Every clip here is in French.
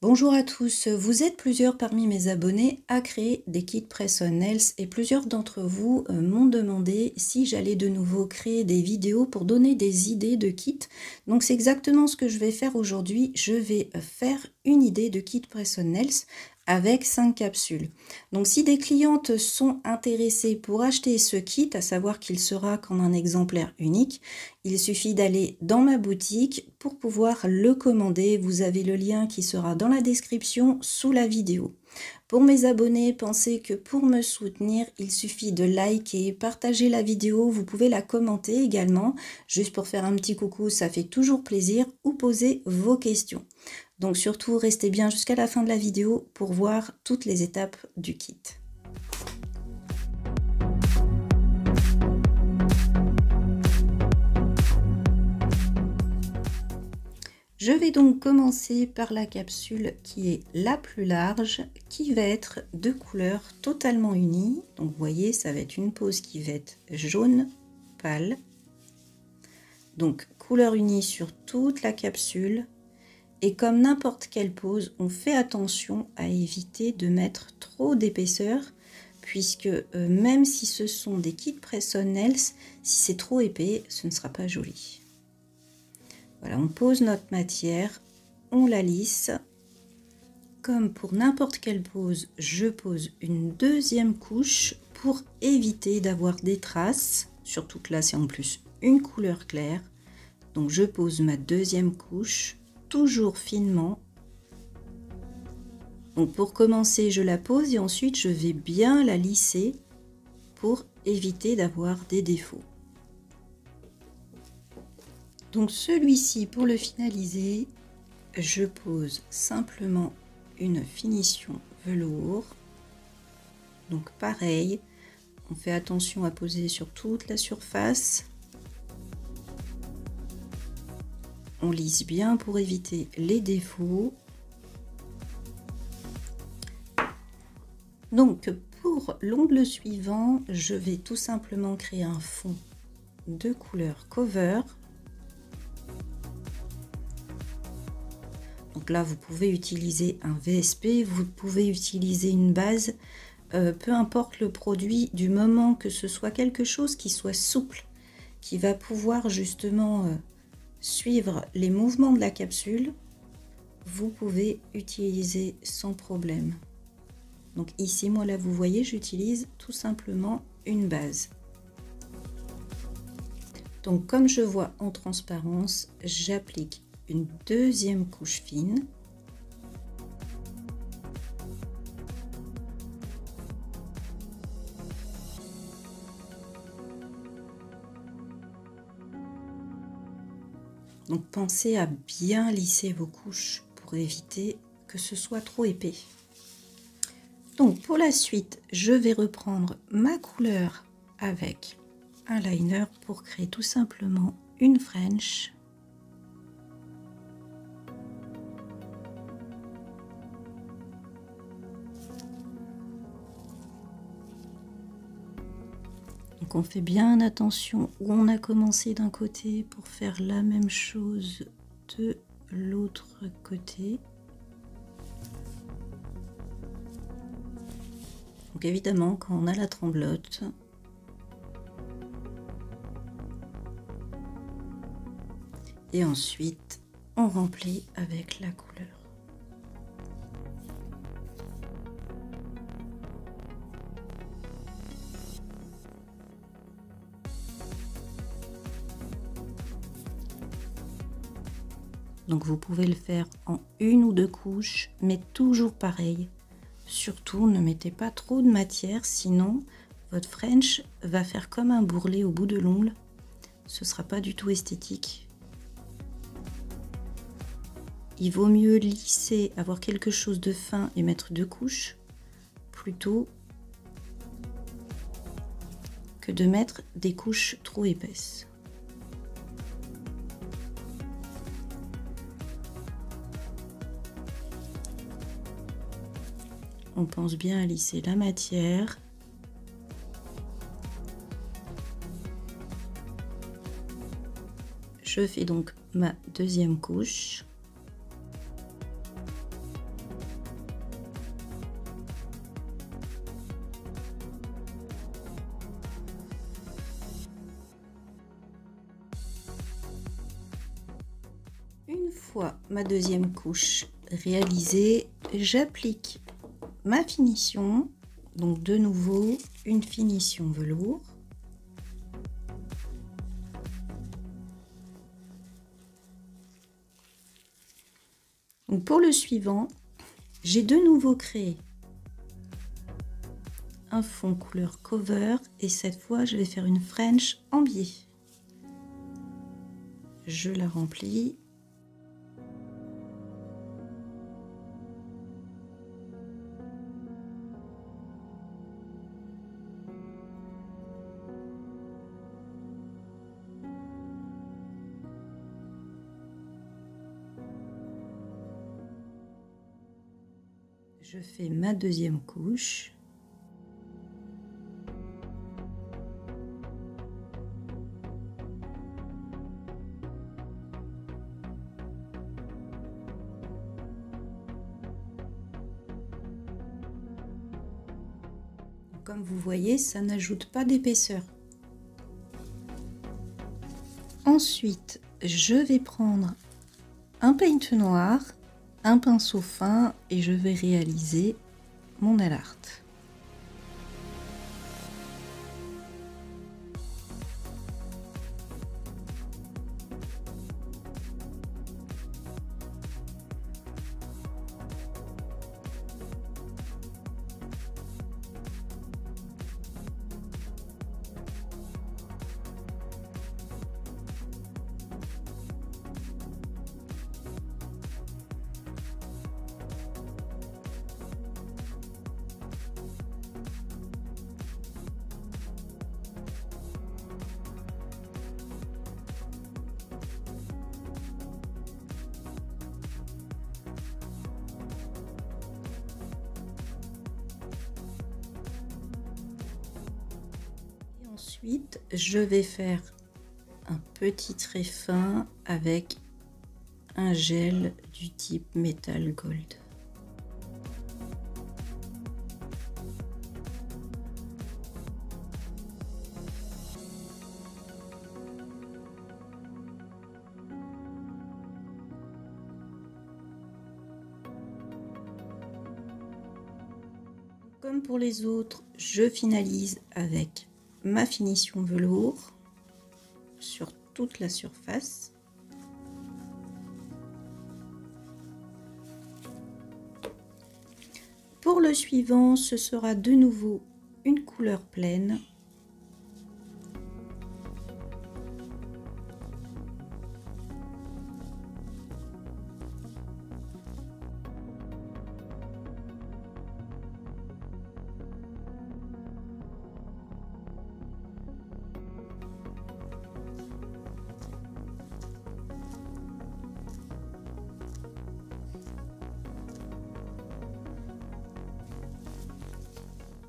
Bonjour à tous, vous êtes plusieurs parmi mes abonnés à créer des kits Press-on-Nails et plusieurs d'entre vous m'ont demandé si j'allais de nouveau créer des vidéos pour donner des idées de kits. Donc c'est exactement ce que je vais faire aujourd'hui. Je vais faire une idée de kit Press-on-Nails avec 5 capsules. Donc si des clientes sont intéressées pour acheter ce kit, à savoir qu'il sera comme un exemplaire unique, il suffit d'aller dans ma boutique pour pouvoir le commander. Vous avez le lien qui sera dans la description sous la vidéo. Pour mes abonnés, pensez que pour me soutenir, il suffit de liker, partager la vidéo, vous pouvez la commenter également, juste pour faire un petit coucou, ça fait toujours plaisir, ou poser vos questions. Donc surtout, restez bien jusqu'à la fin de la vidéo pour voir toutes les étapes du kit. Je vais donc commencer par la capsule qui est la plus large, qui va être de couleur totalement unie. Donc vous voyez, ça va être une pose qui va être jaune pâle. Donc couleur unie sur toute la capsule. Et comme n'importe quelle pose, on fait attention à éviter de mettre trop d'épaisseur, puisque même si ce sont des kits Press-on-Nails, si c'est trop épais, ce ne sera pas joli. Voilà, on pose notre matière, on la lisse. Comme pour n'importe quelle pose, je pose une deuxième couche pour éviter d'avoir des traces, surtout que là c'est en plus une couleur claire. Donc je pose ma deuxième couche, toujours finement. Donc pour commencer, je la pose et ensuite je vais bien la lisser pour éviter d'avoir des défauts. Donc celui-ci, pour le finaliser, je pose simplement une finition velours. Donc pareil, on fait attention à poser sur toute la surface. On lisse bien pour éviter les défauts. Donc pour l'ongle suivant, je vais tout simplement créer un fond de couleur cover. Donc là, vous pouvez utiliser un VSP, vous pouvez utiliser une base, peu importe le produit, du moment que ce soit quelque chose qui soit souple, qui va pouvoir justement suivre les mouvements de la capsule, vous pouvez utiliser sans problème. Donc ici, moi là, vous voyez, j'utilise tout simplement une base. Donc comme je vois en transparence, j'applique une deuxième couche fine. Donc pensez à bien lisser vos couches pour éviter que ce soit trop épais. Donc pour la suite, je vais reprendre ma couleur avec un liner pour créer tout simplement une French. Donc on fait bien attention où on a commencé d'un côté pour faire la même chose de l'autre côté. Donc évidemment, quand on a la tremblote, et ensuite on remplit avec la couleur. Donc vous pouvez le faire en une ou deux couches, mais toujours pareil. Surtout ne mettez pas trop de matière, sinon votre French va faire comme un bourrelet au bout de l'ongle. Ce ne sera pas du tout esthétique. Il vaut mieux lisser, avoir quelque chose de fin et mettre deux couches, plutôt que de mettre des couches trop épaisses. On pense bien à lisser la matière. Je fais donc ma deuxième couche. fois ma deuxième couche réalisée, j'applique ma finition. Donc de nouveau, une finition velours. Donc pour le suivant, j'ai de nouveau créé un fond couleur cover et cette fois je vais faire une French en biais. Je la remplis. Je fais ma deuxième couche. Comme vous voyez, ça n'ajoute pas d'épaisseur. Ensuite, je vais prendre un paint noir, un pinceau fin et je vais réaliser mon nail art. Ensuite, je vais faire un petit trait fin avec un gel du type Metal Gold. Comme pour les autres, je finalise avec ma finition velours sur toute la surface. Pour le suivant, ce sera de nouveau une couleur pleine.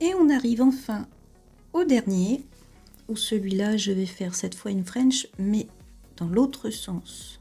Et on arrive enfin au dernier, où celui-là, je vais faire cette fois une French, mais dans l'autre sens.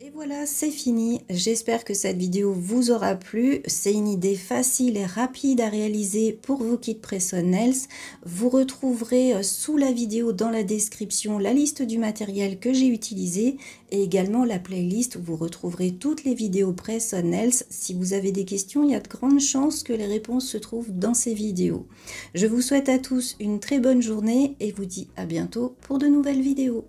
Et voilà, c'est fini. J'espère que cette vidéo vous aura plu. C'est une idée facile et rapide à réaliser pour vos kits Press-on-Nails. Vous retrouverez sous la vidéo dans la description la liste du matériel que j'ai utilisé et également la playlist où vous retrouverez toutes les vidéos Press-on-Nails. Si vous avez des questions, il y a de grandes chances que les réponses se trouvent dans ces vidéos. Je vous souhaite à tous une très bonne journée et vous dis à bientôt pour de nouvelles vidéos.